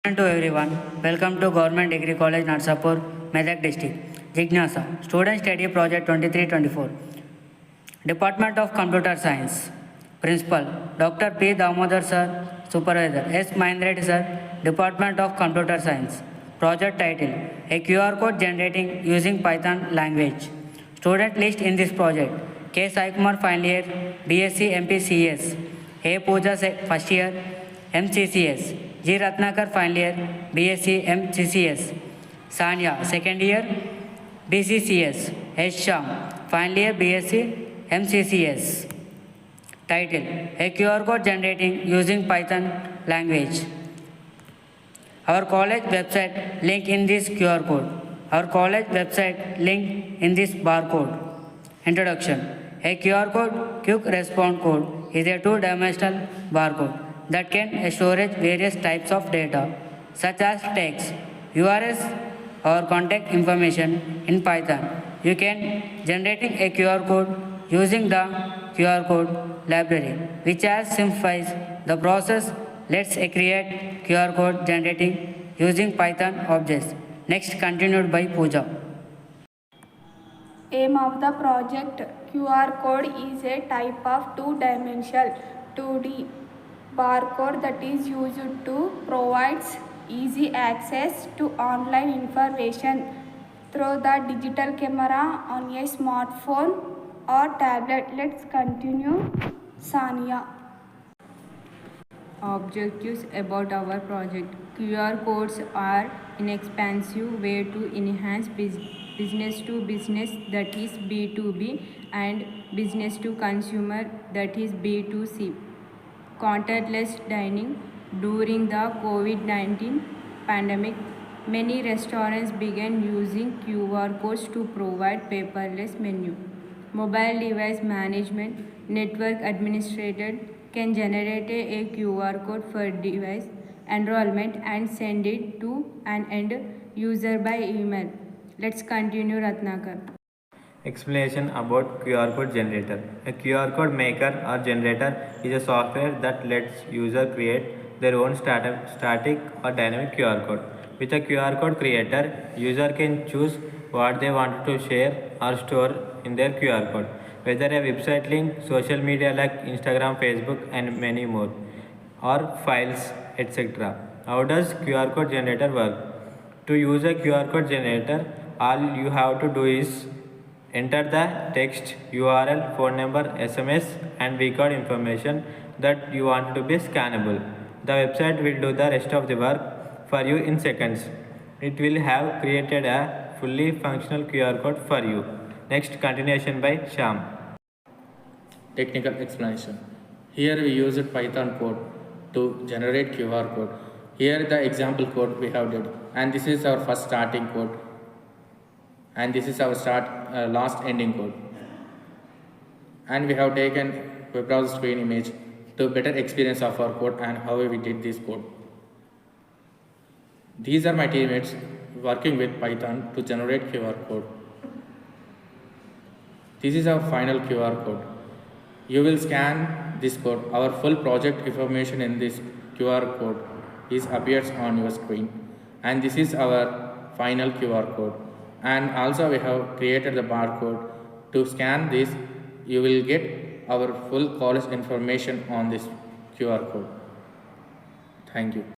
To everyone, welcome to Government Degree College, Narsapur, Medak District. Jignasa, Student Study Project 23-24. Department of Computer Science. Principal, Dr. P. Damodar Sir. Supervisor, S. Mahendra Reddy Sir. Department of Computer Science. Project title, a QR code generating using Python language. Student list in this project, K. Sai Kumar final year, BSc MPCS. A. Pooja first year, MCCS. G. Ratnakar final year, BSc MCCS. Sanya second year, BCCS. H. Sham final year, BSc MCCS. Title, a QR code generating using Python language. Our college website link in this QR code. Our college website link in this barcode. Introduction. A QR code, quick response code, is a two-dimensional barcode that can storage various types of data such as text, URLs or contact information in Python. You can generating a QR code using the QR code library, which has simplifies the process. Let's create QR code generating using Python objects. Next, continued by Pooja. Aim of the project: QR code is a type of two-dimensional 2D barcode that is used to provide easy access to online information through the digital camera on a smartphone or tablet. Let's continue. Sania. Objectives about our project. QR codes are inexpensive way to enhance business to business, that is B2B, and business to consumer, that is B2C. Contactless dining. During the COVID-19 pandemic, many restaurants began using QR codes to provide paperless menu. Mobile device management. Network administrator can generate a QR code for device enrollment and send it to an end user by email. Let's continue, Ratnakar. Explanation about QR code generator. A QR code maker or generator is a software that lets user create their own static or dynamic QR code. With a QR code creator, user can choose what they want to share or store in their QR code, whether a website link, social media like Instagram, Facebook, and many more, or files, etc. How does QR code generator work? To use a QR code generator, all you have to do is enter the text, URL, phone number, SMS, and record information that you want to be scannable. The website will do the rest of the work for you in seconds. It will have created a fully functional QR code for you. Next, continuation by Sham. Technical explanation. Here we used Python code to generate QR code. Here the example code we have did, and this is our first starting code, and this is our last ending code. And we have taken web browser screen image to better experience of our code and how we did this code. These are my teammates working with Python to generate QR code. This is our final QR code. You will scan this code. Our full project information in this QR code appears on your screen. And this is our final QR code. And also we have created the barcode. To scan this, you will get our full college information on this QR code. Thank you.